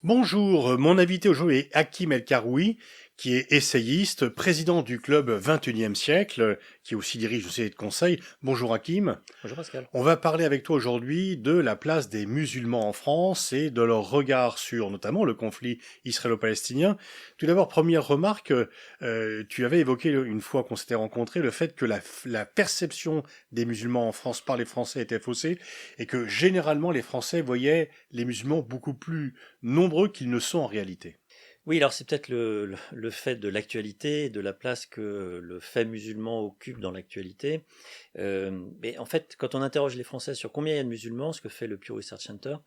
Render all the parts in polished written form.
Bonjour, mon invité aujourd'hui est Hakim El Karoui, qui est essayiste, président du club 21e siècle, qui aussi dirige une société de conseil. Bonjour Hakim. Bonjour Pascal. On va parler avec toi aujourd'hui de la place des musulmans en France et de leur regard sur notamment le conflit israélo-palestinien. Tout d'abord, première remarque, tu avais évoqué une fois qu'on s'était rencontrés le fait que la perception des musulmans en France par les Français était faussée et que généralement les Français voyaient les musulmans beaucoup plus nombreux qu'ils ne sont en réalité. Oui, alors c'est peut-être le fait de l'actualité, de la place que le fait musulman occupe dans l'actualité. Mais en fait, quand on interroge les Français sur combien il y a de musulmans, ce que fait le Pew Research Center,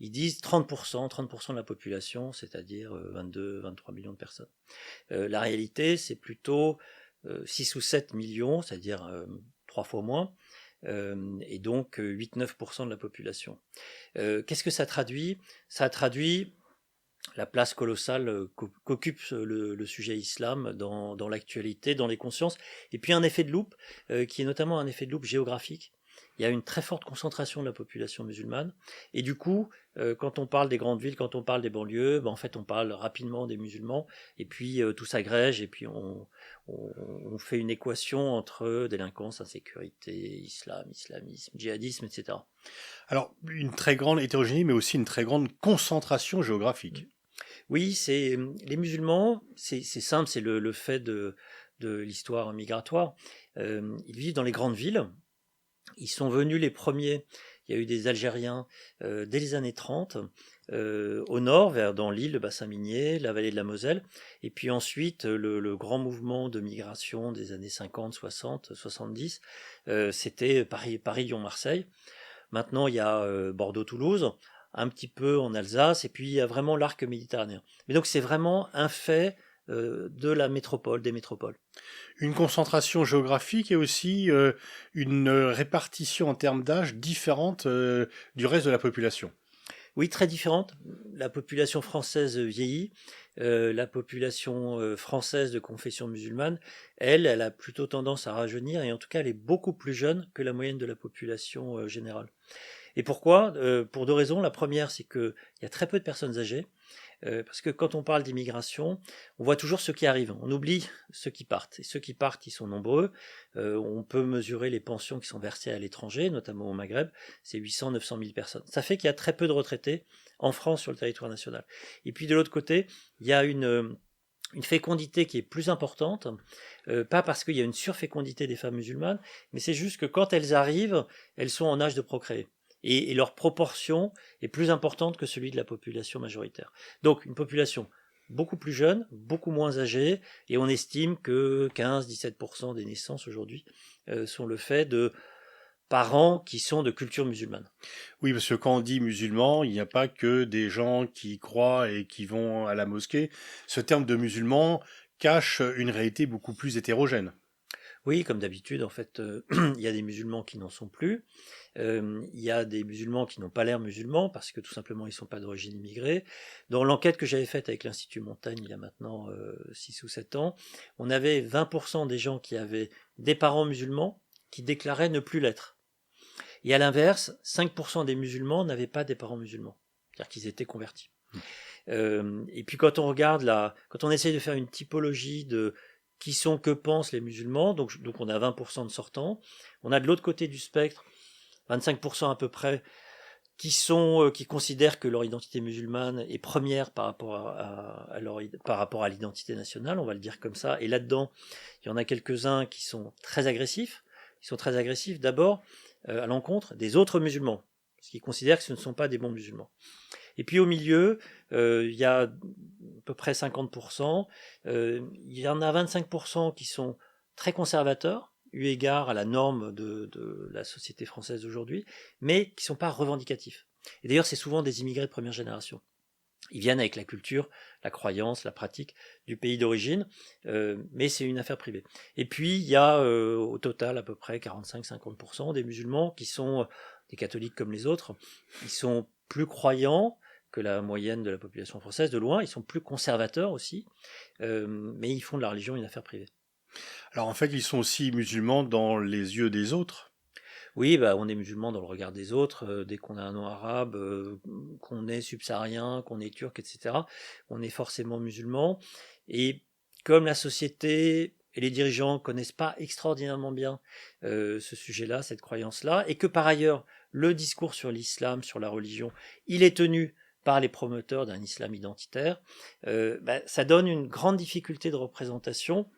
ils disent 30%, 30% de la population, c'est-à-dire 22, 23 millions de personnes. La réalité, c'est plutôt 6 ou 7 millions, c'est-à-dire 3 fois moins. Et donc 8-9% de la population. Qu'est-ce que ça traduit? Ça traduit la place colossale qu'occupe le sujet islam dans l'actualité, dans les consciences, et puis un effet de loupe, qui est notamment un effet de loupe géographique. Il y a une très forte concentration de la population musulmane, et du coup, quand on parle des grandes villes, quand on parle des banlieues, en fait on parle rapidement des musulmans, et puis tout s'agrège, et puis on fait une équation entre délinquance, insécurité, islam, islamisme, djihadisme, etc. Alors, une très grande hétérogénéité, mais aussi une très grande concentration géographique. Oui, c'est les musulmans, c'est simple, c'est le fait de l'histoire migratoire. Ils vivent dans les grandes villes. Ils sont venus les premiers. Il y a eu des Algériens dès les années 30 au nord, dans l'île, le bassin minier, la vallée de la Moselle. Et puis ensuite, le grand mouvement de migration des années 50, 60, 70, c'était Paris, Paris, Lyon, Marseille. Maintenant, il y a Bordeaux-Toulouse, un petit peu en Alsace, et puis il y a vraiment l'arc méditerranéen. Mais donc c'est vraiment un fait de la métropole, des métropoles. Une concentration géographique et aussi une répartition en termes d'âge différente du reste de la population. Oui, très différente. La population française vieillit. La population française de confession musulmane, elle a plutôt tendance à rajeunir, et en tout cas, elle est beaucoup plus jeune que la moyenne de la population générale. Et pourquoi? Pour deux raisons. La première, c'est qu'il y a très peu de personnes âgées. Parce que quand on parle d'immigration, on voit toujours ceux qui arrivent. On oublie ceux qui partent. Et ceux qui partent, ils sont nombreux. On peut mesurer les pensions qui sont versées à l'étranger, notamment au Maghreb. C'est 800-900 000 personnes. Ça fait qu'il y a très peu de retraités en France sur le territoire national. Et puis de l'autre côté, il y a une fécondité qui est plus importante, pas parce qu'il y a une surfécondité des femmes musulmanes, mais c'est juste que quand elles arrivent, elles sont en âge de procréer. Et leur proportion est plus importante que celui de la population majoritaire. Donc une population beaucoup plus jeune, beaucoup moins âgée, et on estime que 15-17% des naissances aujourd'hui sont le fait de parents qui sont de culture musulmane. Oui, parce que quand on dit musulman, il n'y a pas que des gens qui croient et qui vont à la mosquée. Ce terme de musulman cache une réalité beaucoup plus hétérogène. Oui, comme d'habitude, en fait, il y a des musulmans qui n'en sont plus. Il y a des musulmans qui n'ont pas l'air musulmans parce que tout simplement ils ne sont pas d'origine immigrée. Dans l'enquête que j'avais faite avec l'Institut Montaigne il y a maintenant 6 ou 7 ans, on avait 20% des gens qui avaient des parents musulmans qui déclaraient ne plus l'être. Et à l'inverse, 5% des musulmans n'avaient pas des parents musulmans, c'est-à-dire qu'ils étaient convertis. Et puis quand on regarde quand on essaye de faire une typologie de qui sont, que pensent les musulmans, donc on a 20% de sortants, on a de l'autre côté du spectre 25% à peu près qui considèrent que leur identité musulmane est première par rapport par rapport à l'identité nationale, on va le dire comme ça. Et là-dedans, il y en a quelques-uns qui sont très agressifs. Ils sont très agressifs d'abord à l'encontre des autres musulmans, parce qu'ils considèrent que ce ne sont pas des bons musulmans. Et puis au milieu, il y a à peu près 50%. Il y en a 25% qui sont très conservateurs, eu égard à la norme de la société française d'aujourd'hui, mais qui ne sont pas revendicatifs. Et d'ailleurs, c'est souvent des immigrés de première génération. Ils viennent avec la culture, la croyance, la pratique du pays d'origine, mais c'est une affaire privée. Et puis, il y a au total à peu près 45-50% des musulmans qui sont des catholiques comme les autres. Ils sont plus croyants que la moyenne de la population française, de loin. Ils sont plus conservateurs aussi, mais ils font de la religion une affaire privée. Alors en fait, ils sont aussi musulmans dans les yeux des autres. Oui, bah, on est musulman dans le regard des autres. Dès qu'on a un nom arabe, qu'on est subsaharien, qu'on est turc, etc., on est forcément musulman. Et comme la société et les dirigeants connaissent pas extraordinairement bien ce sujet-là, cette croyance-là, et que par ailleurs, le discours sur l'islam, sur la religion, il est tenu par les promoteurs d'un islam identitaire, ça donne une grande difficulté de représentation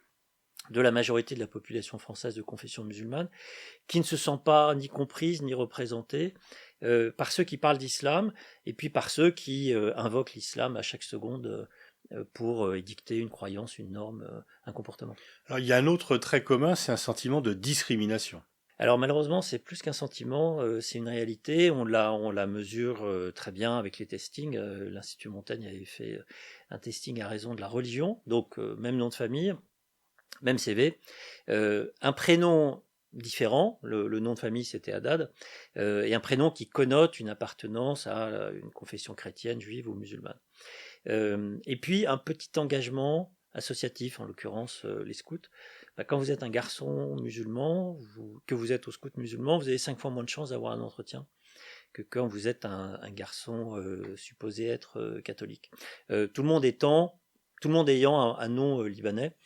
de la majorité de la population française de confession musulmane, qui ne se sent pas ni comprise ni représentée par ceux qui parlent d'islam et puis par ceux qui invoquent l'islam à chaque seconde pour édicter une croyance, une norme, un comportement. Alors, il y a un autre trait commun, c'est un sentiment de discrimination. Alors malheureusement, c'est plus qu'un sentiment, c'est une réalité. On la mesure très bien avec les testings. L'Institut Montaigne avait fait un testing à raison de la religion, donc même nom de famille, même CV, un prénom différent, le nom de famille c'était Haddad, et un prénom qui connote une appartenance à une confession chrétienne, juive ou musulmane. Et puis un petit engagement associatif, en l'occurrence les scouts. Quand vous êtes un garçon musulman, que vous êtes au scout musulman, vous avez 5 fois moins de chances d'avoir un entretien que quand vous êtes un garçon supposé être catholique. Tout le monde ayant un nom libanais,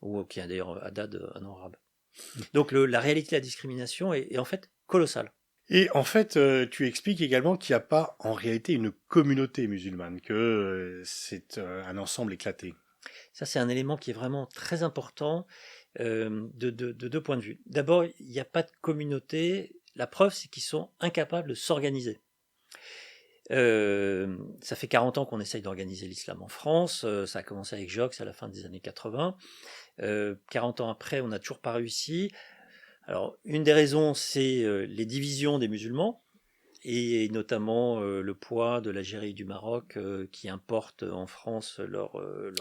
ou qui a d'ailleurs Haddad, un nom arabe. Donc la réalité de la discrimination est en fait colossale. Et en fait, tu expliques également qu'il n'y a pas en réalité une communauté musulmane, que c'est un ensemble éclaté. Ça, c'est un élément qui est vraiment très important de deux points de vue. D'abord, il n'y a pas de communauté. La preuve, c'est qu'ils sont incapables de s'organiser. Ça fait 40 ans qu'on essaye d'organiser l'islam en France. Ça a commencé avec Jox à la fin des années 80. 40 ans après, on n'a toujours pas réussi. Alors, une des raisons, c'est les divisions des musulmans, et notamment le poids de l'Algérie et du Maroc qui importent en France leur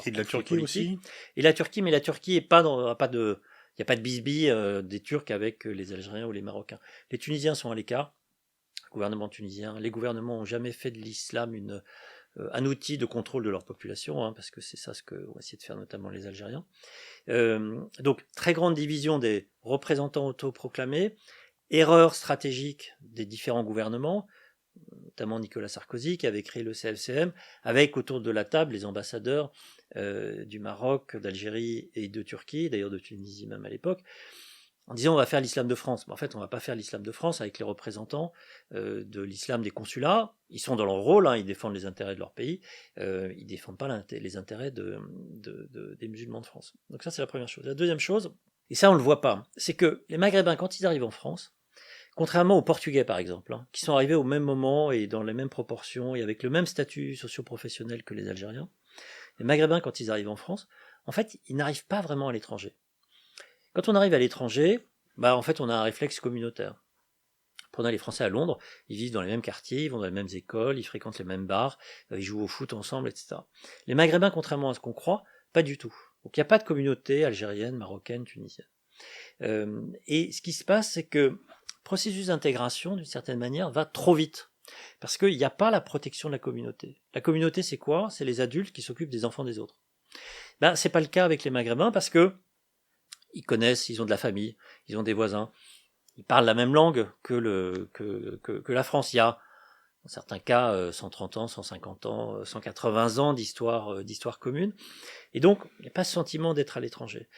Et de la Turquie politique. aussi. Et la Turquie, mais la Turquie est pas dans, pas de, il n'y a pas de bisbille des Turcs avec les Algériens ou les Marocains. Les Tunisiens sont à l'écart. Le gouvernement tunisien, les gouvernements n'ont jamais fait de l'islam un outil de contrôle de leur population, hein, parce que c'est ça ce qu'ont essayé de faire notamment les Algériens. Donc, très grande division des représentants autoproclamés, erreur stratégique des différents gouvernements, notamment Nicolas Sarkozy qui avait créé le CFCM, avec autour de la table les ambassadeurs du Maroc, d'Algérie et de Turquie, d'ailleurs de Tunisie même à l'époque, en disant on va faire l'islam de France. Mais en fait, on ne va pas faire l'islam de France avec les représentants de l'islam des consulats. Ils sont dans leur rôle, hein, ils défendent les intérêts de leur pays, ils ne défendent pas les intérêts des musulmans de France. Donc ça, c'est la première chose. La deuxième chose, et ça on ne le voit pas, c'est que les Maghrébins, quand ils arrivent en France, contrairement aux Portugais par exemple, hein, qui sont arrivés au même moment et dans les mêmes proportions et avec le même statut socio-professionnel que les Algériens, les Maghrébins, quand ils arrivent en France, en fait, ils n'arrivent pas vraiment à l'étranger. Quand on arrive à l'étranger, en fait, on a un réflexe communautaire. Prenez les Français à Londres, ils vivent dans les mêmes quartiers, ils vont dans les mêmes écoles, ils fréquentent les mêmes bars, ils jouent au foot ensemble, etc. Les Maghrébins, contrairement à ce qu'on croit, pas du tout. Donc il n'y a pas de communauté algérienne, marocaine, tunisienne. Et ce qui se passe, c'est que le processus d'intégration, d'une certaine manière, va trop vite. Parce qu'il n'y a pas la protection de la communauté. La communauté, c'est quoi? C'est les adultes qui s'occupent des enfants des autres. C'est pas le cas avec les Maghrébins parce que ils connaissent, ils ont de la famille, ils ont des voisins, ils parlent la même langue que la France. Il y a, dans certains cas, 130 ans, 150 ans, 180 ans d'histoire commune. Et donc, il n'y a pas ce sentiment d'être à l'étranger.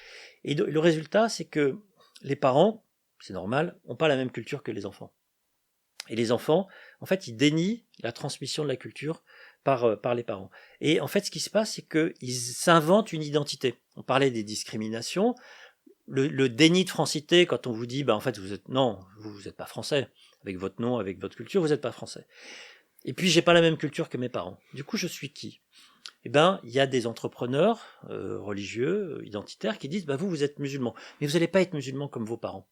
Et le résultat, c'est que les parents, c'est normal, n'ont pas la même culture que les enfants. Et les enfants, en fait, ils dénient la transmission de la culture par les parents. Et en fait, ce qui se passe, c'est qu'ils s'inventent une identité. On parlait des discriminations. Le déni de francité, quand on vous dit, en fait, vous êtes pas français. Avec votre nom, avec votre culture, vous n'êtes pas français. Et puis, j'ai pas la même culture que mes parents. Du coup, je suis qui? Il y a des entrepreneurs religieux, identitaires, qui disent, vous êtes musulman. Mais vous n'allez pas être musulman comme vos parents.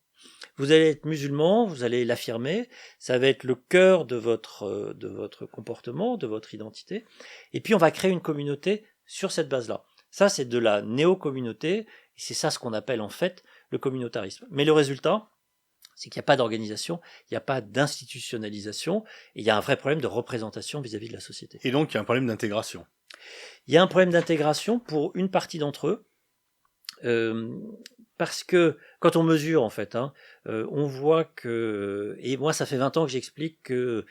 Vous allez être musulman, vous allez l'affirmer, ça va être le cœur de votre comportement, de votre identité. Et puis, on va créer une communauté sur cette base-là. Ça, c'est de la néo-communauté, et c'est ça ce qu'on appelle en fait le communautarisme. Mais le résultat, c'est qu'il n'y a pas d'organisation, il n'y a pas d'institutionnalisation, et il y a un vrai problème de représentation vis-à-vis de la société. Et donc, il y a un problème d'intégration. Il y a un problème d'intégration pour une partie d'entre eux, parce que quand on mesure, en fait, on voit que, et moi ça fait 20 ans que j'explique que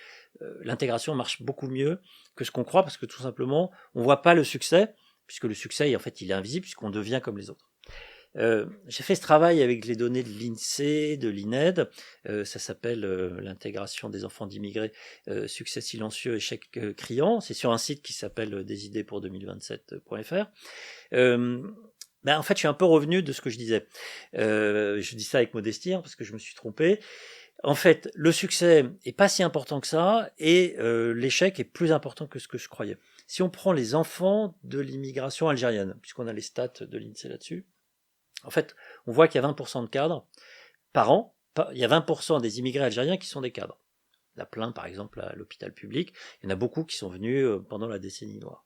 l'intégration marche beaucoup mieux que ce qu'on croit, parce que tout simplement, on voit pas le succès, puisque le succès, en fait, il est invisible, puisqu'on devient comme les autres. J'ai fait ce travail avec les données de l'INSEE, de l'INED, ça s'appelle l'intégration des enfants d'immigrés, succès silencieux, échec criant, c'est sur un site qui s'appelle desidées-pour-2027.fr. En fait, je suis un peu revenu de ce que je disais. Je dis ça avec modestie, parce que je me suis trompé. En fait, le succès est pas si important que ça, et l'échec est plus important que ce que je croyais. Si on prend les enfants de l'immigration algérienne, puisqu'on a les stats de l'INSEE là-dessus, en fait, on voit qu'il y a 20% de cadres par an. Il y a 20% des immigrés algériens qui sont des cadres. Il y en a plein, par exemple, à l'hôpital public. Il y en a beaucoup qui sont venus pendant la décennie noire.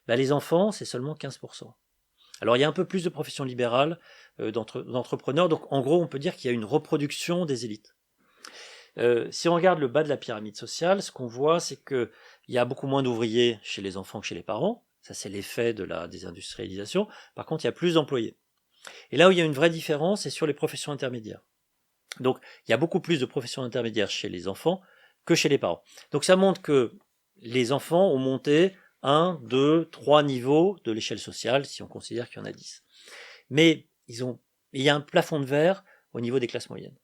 Les enfants, c'est seulement 15%. Alors, il y a un peu plus de professions libérales, d'entrepreneurs. Donc, en gros, on peut dire qu'il y a une reproduction des élites. Si on regarde le bas de la pyramide sociale, ce qu'on voit, c'est qu'il y a beaucoup moins d'ouvriers chez les enfants que chez les parents. Ça, c'est l'effet de la désindustrialisation. Par contre, il y a plus d'employés. Et là où il y a une vraie différence, c'est sur les professions intermédiaires. Donc, il y a beaucoup plus de professions intermédiaires chez les enfants que chez les parents. Donc, ça montre que les enfants ont monté 1, 2, 3 niveaux de l'échelle sociale, si on considère qu'il y en a 10. Mais il y a un plafond de verre au niveau des classes moyennes.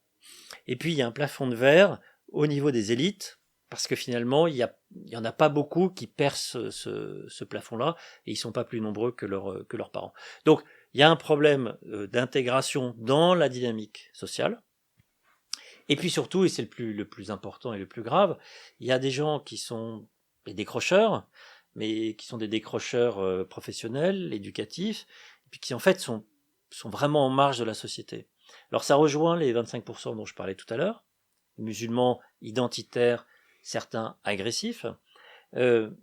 Et puis, il y a un plafond de verre au niveau des élites, parce que finalement, il y en a pas beaucoup qui percent ce plafond-là, et ils sont pas plus nombreux que leurs parents. Donc, il y a un problème d'intégration dans la dynamique sociale. Et puis surtout, et c'est le plus important et le plus grave, il y a des gens qui sont des décrocheurs, mais qui sont des décrocheurs professionnels, éducatifs, et puis qui en fait sont vraiment en marge de la société. Alors ça rejoint les 25% dont je parlais tout à l'heure, les musulmans identitaires, certains agressifs,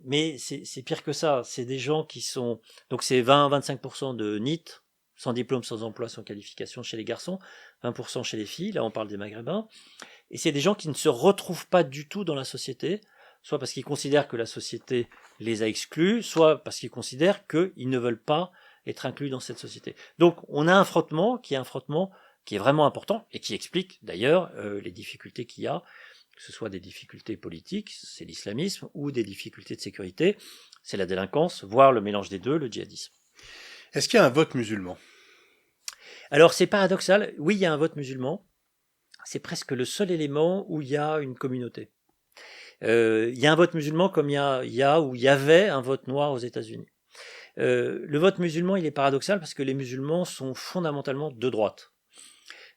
mais c'est pire que ça, c'est des gens qui sont... Donc c'est 20-25% de NEET, sans diplôme, sans emploi, sans qualification chez les garçons, 20% chez les filles, là on parle des Maghrébins, et c'est des gens qui ne se retrouvent pas du tout dans la société, soit parce qu'ils considèrent que la société les a exclus, soit parce qu'ils considèrent qu'ils ne veulent pas être inclus dans cette société. Donc on a un frottement qui est vraiment important, et qui explique d'ailleurs les difficultés qu'il y a, que ce soit des difficultés politiques, c'est l'islamisme, ou des difficultés de sécurité, c'est la délinquance, voire le mélange des deux, le djihadisme. Est-ce qu'il y a un vote musulman ? Alors c'est paradoxal, oui il y a un vote musulman, c'est presque le seul élément où il y a une communauté. Il y a un vote musulman comme il y avait un vote noir aux États-Unis. Le vote musulman il est paradoxal parce que les musulmans sont fondamentalement de droite.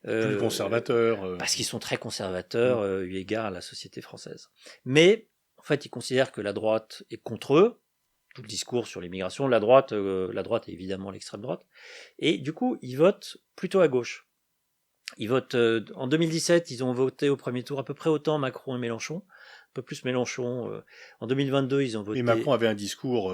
Plus conservateurs. Parce qu'ils sont très conservateurs eu égard à la société française. Mais en fait ils considèrent que la droite est contre eux, tout le discours sur l'immigration, la droite est évidemment l'extrême droite, et du coup ils votent plutôt à gauche. Ils votent en 2017, ils ont voté au premier tour à peu près autant Macron et Mélenchon, un peu plus Mélenchon. En 2022, ils ont voté. Et Macron avait un discours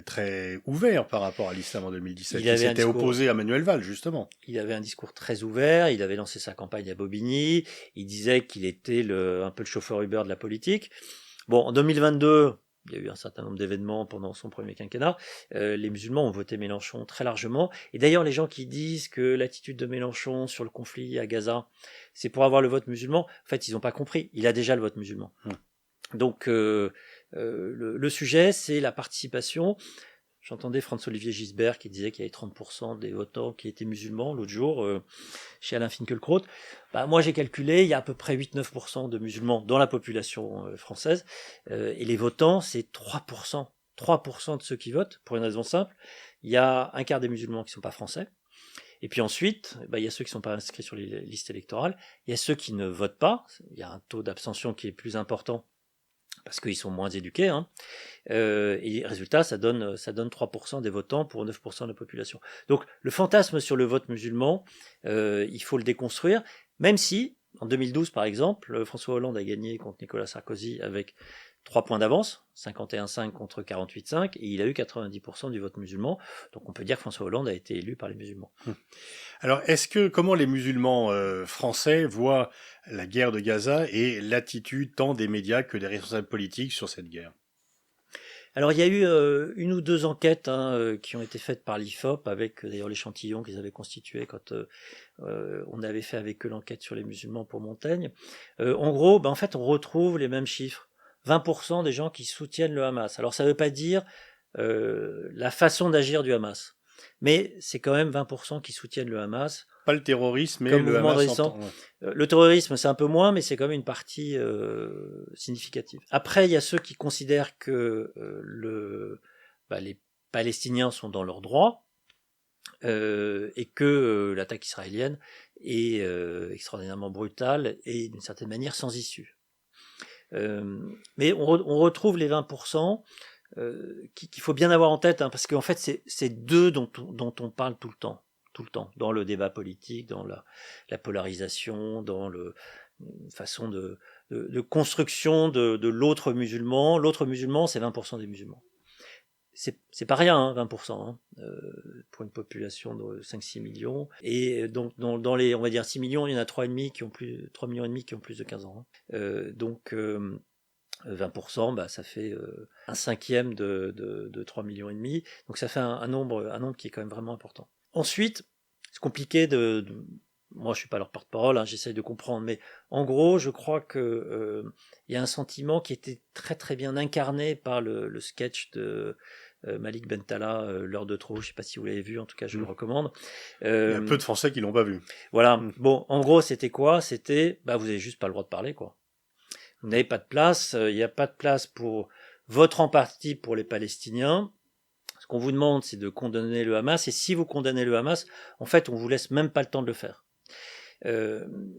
très ouvert par rapport à l'islam en 2017. Il s'était opposé à Manuel Valls, justement. Il avait un discours très ouvert, il avait lancé sa campagne à Bobigny, il disait qu'il était un peu le chauffeur Uber de la politique. Bon, en 2022, il y a eu un certain nombre d'événements pendant son premier quinquennat, les musulmans ont voté Mélenchon très largement, et d'ailleurs les gens qui disent que l'attitude de Mélenchon sur le conflit à Gaza, c'est pour avoir le vote musulman, en fait ils n'ont pas compris, il a déjà le vote musulman. Donc le sujet c'est la participation. J'entendais François-Olivier Gisbert qui disait qu'il y avait 30% des votants qui étaient musulmans l'autre jour chez Alain Finkielkraut. Moi j'ai calculé, il y a à peu près 8-9% de musulmans dans la population française, et les votants c'est 3%. 3% de ceux qui votent, pour une raison simple, il y a un quart des musulmans qui ne sont pas français, et puis ensuite, il y a ceux qui ne sont pas inscrits sur les listes électorales, il y a ceux qui ne votent pas, il y a un taux d'abstention qui est plus important, parce qu'ils sont moins éduqués, et résultat, ça donne 3% des votants pour 9% de la population. Donc le fantasme sur le vote musulman, il faut le déconstruire, même si, en 2012 par exemple, François Hollande a gagné contre Nicolas Sarkozy avec 3 points d'avance, 51,5 contre 48,5, et il a eu 90% du vote musulman, donc on peut dire que François Hollande a été élu par les musulmans. Alors, comment les musulmans français voient la guerre de Gaza et l'attitude tant des médias que des responsables politiques sur cette guerre ? Alors il y a eu une ou deux enquêtes qui ont été faites par l'IFOP avec d'ailleurs l'échantillon qu'ils avaient constitué quand on avait fait avec eux l'enquête sur les musulmans pour Montaigne. En gros, en fait, on retrouve les mêmes chiffres. 20% des gens qui soutiennent le Hamas. Alors ça ne veut pas dire la façon d'agir du Hamas, mais c'est quand même 20% qui soutiennent le Hamas. Pas le terrorisme, mais le Hamas. Le terrorisme, c'est un peu moins, mais c'est quand même une partie significative. Après, il y a ceux qui considèrent que les Palestiniens sont dans leurs droits et que l'attaque israélienne est extraordinairement brutale et d'une certaine manière sans issue. Mais on retrouve les 20% qu'il faut bien avoir en tête, parce qu'en fait, c'est d'eux dont on parle tout le temps, dans le débat politique, dans la polarisation, dans une façon de construction de l'autre musulman. L'autre musulman, c'est 20% des musulmans. C'est pas rien, 20%, pour une population de 5-6 millions. Et donc, dans les, on va dire, 6 millions, il y en a 3 millions et demi qui ont plus de 15 ans. Donc, 20%, ça fait un cinquième de 3 millions et demi. Donc, ça fait un nombre qui est quand même vraiment important. Ensuite, c'est compliqué moi, je suis pas leur porte-parole, j'essaye de comprendre, mais en gros, je crois que y a un sentiment qui était très très bien incarné par le sketch de Malik Bentala, L'heure de trop. Je sais pas si vous l'avez vu, en tout cas, je le recommande. Il y a peu de Français qui l'ont pas vu. Voilà. Bon, en gros, c'était quoi ? C'était, vous avez juste pas le droit de parler, quoi. Vous n'avez pas de place. Il n'y a pas de place pour votre empathie pour les Palestiniens. Ce qu'on vous demande, c'est de condamner le Hamas. Et si vous condamnez le Hamas, en fait, on vous laisse même pas le temps de le faire.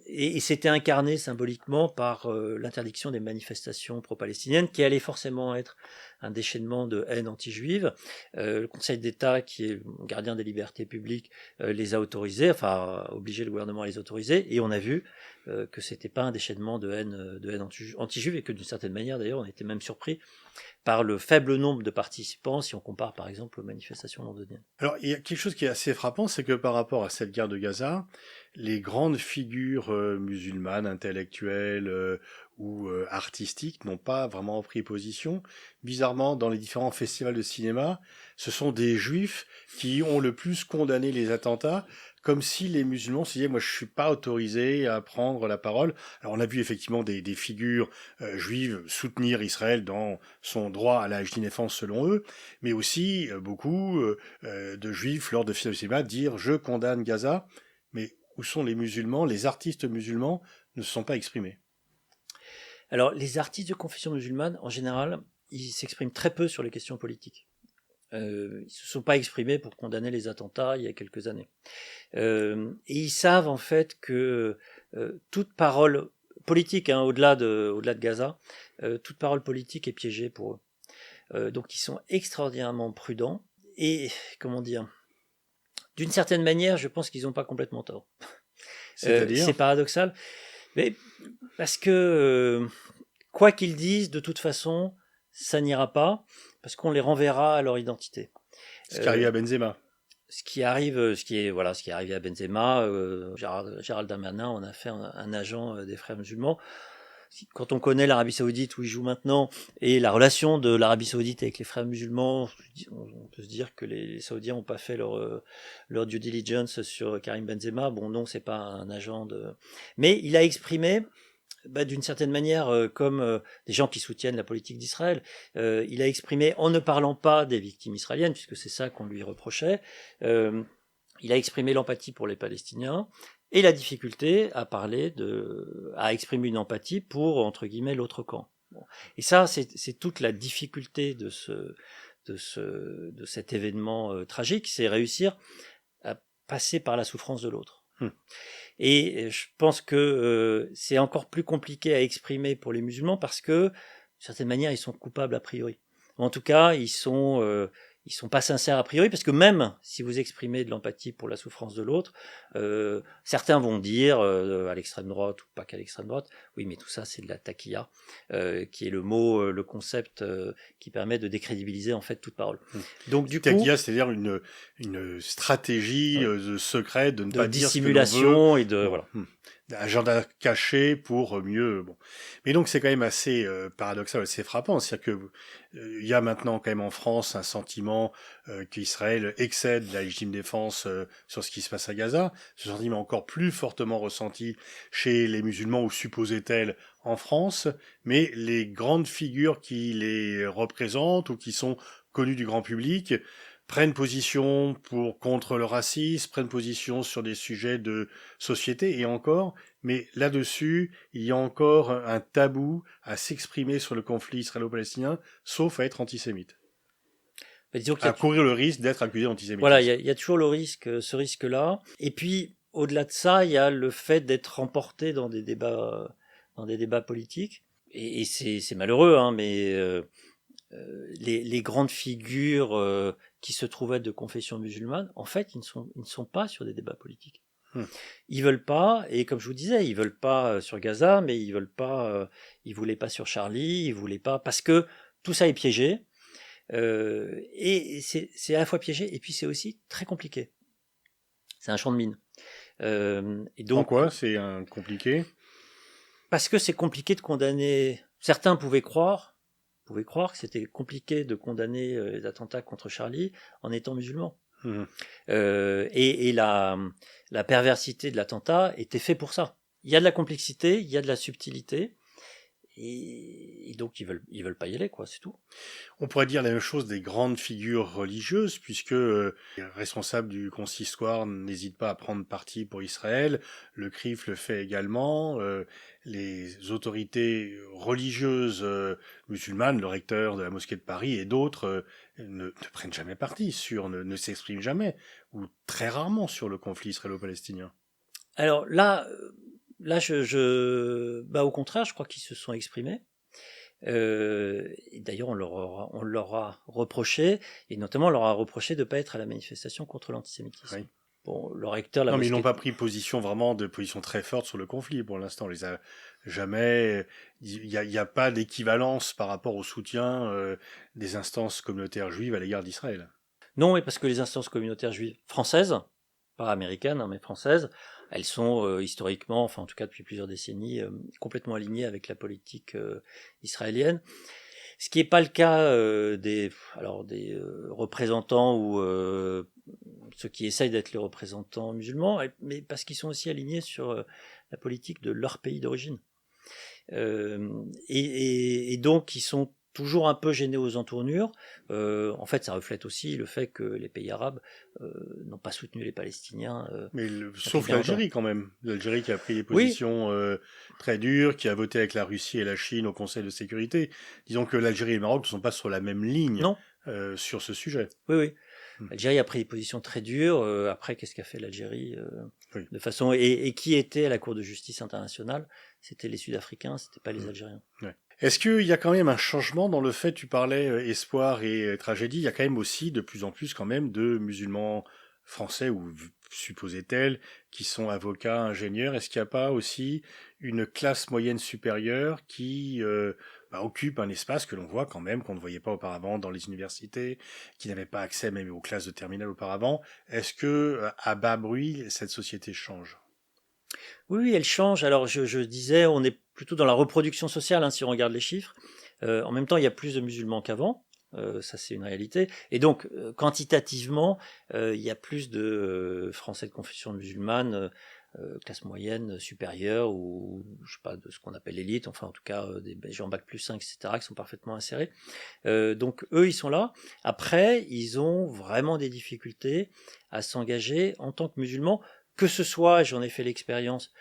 Et c'était incarné symboliquement par l'interdiction des manifestations pro-palestiniennes, qui allait forcément être un déchaînement de haine anti-juive. Le Conseil d'État, qui est gardien des libertés publiques, les a autorisés, a obligé le gouvernement à les autoriser, et on a vu que c'était pas un déchaînement de haine anti-juive, et que d'une certaine manière, d'ailleurs, on était même surpris par le faible nombre de participants si on compare par exemple aux manifestations londoniennes. Alors il y a quelque chose qui est assez frappant, c'est que par rapport à cette guerre de Gaza, les grandes figures musulmanes, intellectuelles ou artistiques n'ont pas vraiment pris position. Bizarrement, dans les différents festivals de cinéma, ce sont des juifs qui ont le plus condamné les attentats, comme si les musulmans se disaient « moi je suis pas autorisé à prendre la parole ». Alors on a vu effectivement des figures juives soutenir Israël dans son droit à la légitime défense selon eux, mais aussi beaucoup de juifs lors de festivals de cinéma dire « je condamne Gaza ». Mais où sont les musulmans ? Les artistes musulmans ne se sont pas exprimés. Alors les artistes de confession musulmane, en général, ils s'expriment très peu sur les questions politiques. Ils ne se sont pas exprimés pour condamner les attentats il y a quelques années. Et ils savent en fait que toute parole politique, au-delà de Gaza, toute parole politique est piégée pour eux. Donc ils sont extraordinairement prudents et, comment dire, d'une certaine manière, je pense qu'ils n'ont pas complètement tort. C'est paradoxal, mais parce que quoi qu'ils disent, de toute façon, ça n'ira pas, parce qu'on les renverra à leur identité. Ce qui arrive à Benzema. Ce qui est arrivé à Benzema, Gérald Darmanin, on a fait un agent des frères musulmans. Quand on connaît l'Arabie Saoudite où il joue maintenant et la relation de l'Arabie Saoudite avec les frères musulmans, on peut se dire que les Saoudiens n'ont pas fait leur due diligence sur Karim Benzema. Bon, non, c'est pas un agent de. Mais il a exprimé, d'une certaine manière, comme des gens qui soutiennent la politique d'Israël, il a exprimé, en ne parlant pas des victimes israéliennes, puisque c'est ça qu'on lui reprochait, il a exprimé l'empathie pour les Palestiniens et la difficulté à exprimer une empathie pour, entre guillemets, l'autre camp. Bon. Et ça, c'est toute la difficulté de cet événement tragique, c'est réussir à passer par la souffrance de l'autre. Et je pense que c'est encore plus compliqué à exprimer pour les musulmans parce que, d'une certaine manière, ils sont coupables a priori. En tout cas, ils sont pas sincères a priori, parce que même si vous exprimez de l'empathie pour la souffrance de l'autre, certains vont dire, à l'extrême droite ou pas qu'à l'extrême droite, oui, mais tout ça c'est de la taquilla, qui est le concept qui permet de décrédibiliser en fait toute parole. Donc du taquilla, c'est-à-dire une stratégie secrète de ne pas dire dissimulation ce et de voilà. agenda caché pour mieux. Bon, mais donc c'est quand même assez paradoxal, assez frappant, c'est-à-dire que il y a maintenant quand même en France un sentiment qu'Israël excède la légitime défense sur ce qui se passe à Gaza. Ce sentiment encore plus fortement ressenti chez les musulmans ou supposés tels en France, mais les grandes figures qui les représentent ou qui sont connues du grand public prennent position contre le racisme, prennent position sur des sujets de société et encore, mais là-dessus, il y a encore un tabou à s'exprimer sur le conflit israélo-palestinien, sauf à être antisémite. Disons à courir le risque d'être accusé d'antisémitisme. Voilà, il y a toujours le risque, ce risque-là. Et puis, au-delà de ça, il y a le fait d'être emporté dans des débats politiques. Et c'est malheureux, hein, mais les grandes figures qui se trouvaient de confession musulmane, en fait, ils ne sont pas sur des débats politiques. Ils veulent pas, et comme je vous disais, ils veulent pas sur Gaza, mais ils voulaient pas sur Charlie, ils voulaient pas, parce que tout ça est piégé, et c'est à la fois piégé, et puis c'est aussi très compliqué. C'est un champ de mine. Et donc, en quoi c'est compliqué ? Parce que c'est compliqué de condamner. Certains pouvaient croire que c'était compliqué de condamner les attentats contre Charlie en étant musulman. Et la perversité de l'attentat était fait pour ça. Il y a de la complexité, il y a de la subtilité, et donc ils veulent pas y aller, quoi, c'est tout. On pourrait dire la même chose des grandes figures religieuses, puisque les responsables du consistoire n'hésitent pas à prendre parti pour Israël, le CRIF le fait également, les autorités religieuses musulmanes, le recteur de la mosquée de Paris et d'autres ne prennent jamais parti ne s'expriment jamais, ou très rarement sur le conflit israélo-palestinien. Alors là, au contraire, je crois qu'ils se sont exprimés. Et d'ailleurs, on leur a reproché, et notamment on leur a reproché de ne pas être à la manifestation contre l'antisémitisme. Oui. Bon, le recteur, non, mais ils n'ont pas pris position très forte sur le conflit pour l'instant. On les a jamais. Il y a pas d'équivalence par rapport au soutien des instances communautaires juives à l'égard d'Israël. Non, et parce que les instances communautaires juives françaises, pas américaines, hein, mais françaises, elles sont historiquement, enfin en tout cas depuis plusieurs décennies, complètement alignées avec la politique israélienne. Ce qui n'est pas le cas des représentants ou ceux qui essayent d'être les représentants musulmans, mais parce qu'ils sont aussi alignés sur la politique de leur pays d'origine. Et donc ils sont toujours un peu gênés aux entournures. En fait, ça reflète aussi le fait que les pays arabes n'ont pas soutenu les Palestiniens. Sauf l'Algérie quand même. L'Algérie qui a pris des positions très dures, qui a voté avec la Russie et la Chine au Conseil de sécurité. Disons que l'Algérie et le Maroc ne sont pas sur la même ligne sur ce sujet. Oui. L'Algérie a pris des positions très dures. Après, qu'est-ce qu'a fait l'Algérie de façon et qui était à la Cour de justice internationale? C'était les Sud-Africains, c'était pas les Algériens. Ouais. Est-ce qu'il y a quand même un changement dans le fait, tu parlais espoir et tragédie, il y a quand même aussi de plus en plus quand même de musulmans français ou supposés tels qui sont avocats, ingénieurs. Est-ce qu'il n'y a pas aussi une classe moyenne supérieure qui occupe un espace que l'on voit quand même, qu'on ne voyait pas auparavant dans les universités, qui n'avait pas accès même aux classes de terminale auparavant? Est-ce que à bas bruit, cette société change? Oui, elle change. Alors, je disais, on est plutôt dans la reproduction sociale, hein, si on regarde les chiffres. En même temps, il y a plus de musulmans qu'avant. Ça, c'est une réalité. Et donc, quantitativement, il y a plus de Français de confession musulmane, classe moyenne, supérieure, ou je sais pas, de ce qu'on appelle l'élite, enfin en tout cas des gens bac plus 5, etc., qui sont parfaitement insérés. Donc, eux, ils sont là. Après, ils ont vraiment des difficultés à s'engager en tant que musulmans, que ce soit, j'en ai fait l'expérience,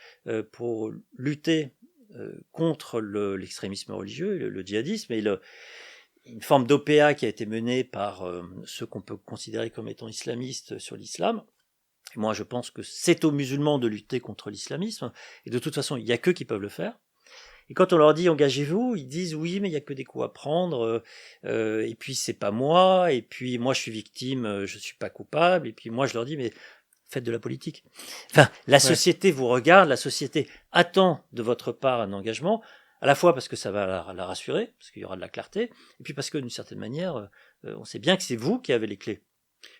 pour lutter contre l'extrémisme religieux, le djihadisme, et une forme d'OPA qui a été menée par ceux qu'on peut considérer comme étant islamistes sur l'islam. Et moi, je pense que c'est aux musulmans de lutter contre l'islamisme, et de toute façon, il n'y a qu'eux qui peuvent le faire. Et quand on leur dit engagez-vous, ils disent oui, mais il n'y a que des coups à prendre, et puis c'est pas moi, et puis moi je suis victime, je suis pas coupable, et puis moi je leur dis mais faites de la politique. Enfin, la société vous regarde, la société attend de votre part un engagement, à la fois parce que ça va la rassurer, parce qu'il y aura de la clarté, et puis parce que d'une certaine manière, on sait bien que c'est vous qui avez les clés.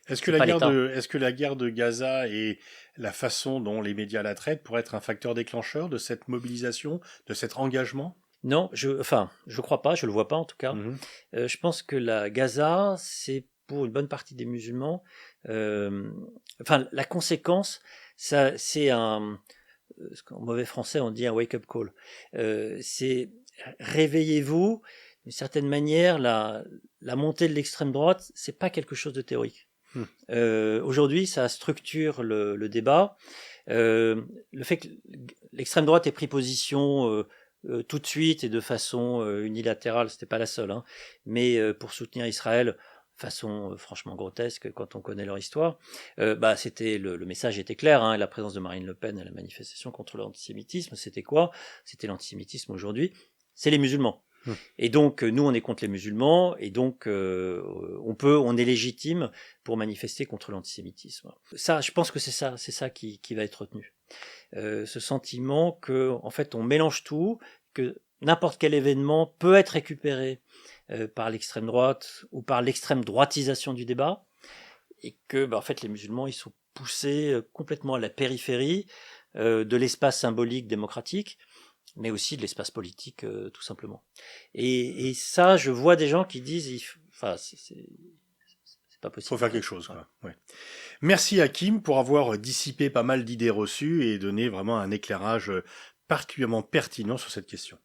C'est pas l'État. Est-ce que la guerre de Gaza et la façon dont les médias la traitent pourrait être un facteur déclencheur de cette mobilisation, de cet engagement? Non, je crois pas, je le vois pas en tout cas. Mhm. Je pense que la Gaza, c'est pour une bonne partie des musulmans, la conséquence, ça, c'est ce qu'en mauvais français on dit un wake-up call. C'est réveillez-vous. D'une certaine manière, la montée de l'extrême droite, c'est pas quelque chose de théorique. Aujourd'hui, ça structure le débat. Le fait que l'extrême droite ait pris position tout de suite et de façon unilatérale, c'était pas la seule, hein, mais pour soutenir Israël, façon franchement grotesque quand on connaît leur histoire, c'était le message était clair, hein, la présence de Marine Le Pen à la manifestation contre l'antisémitisme, c'était quoi? C'était l'antisémitisme aujourd'hui, c'est les musulmans. Et donc nous on est contre les musulmans et donc on est légitime pour manifester contre l'antisémitisme. Ça, je pense que c'est ça qui va être retenu. Ce sentiment que en fait on mélange tout, que n'importe quel événement peut être récupéré par l'extrême droite ou par l'extrême droitisation du débat, et que en fait les musulmans ils sont poussés complètement à la périphérie de l'espace symbolique démocratique, mais aussi de l'espace politique tout simplement. Et ça, je vois des gens qui disent, c'est pas possible. Faut faire quelque chose, quoi. Ouais. Merci Hakim pour avoir dissipé pas mal d'idées reçues et donné vraiment un éclairage particulièrement pertinent sur cette question.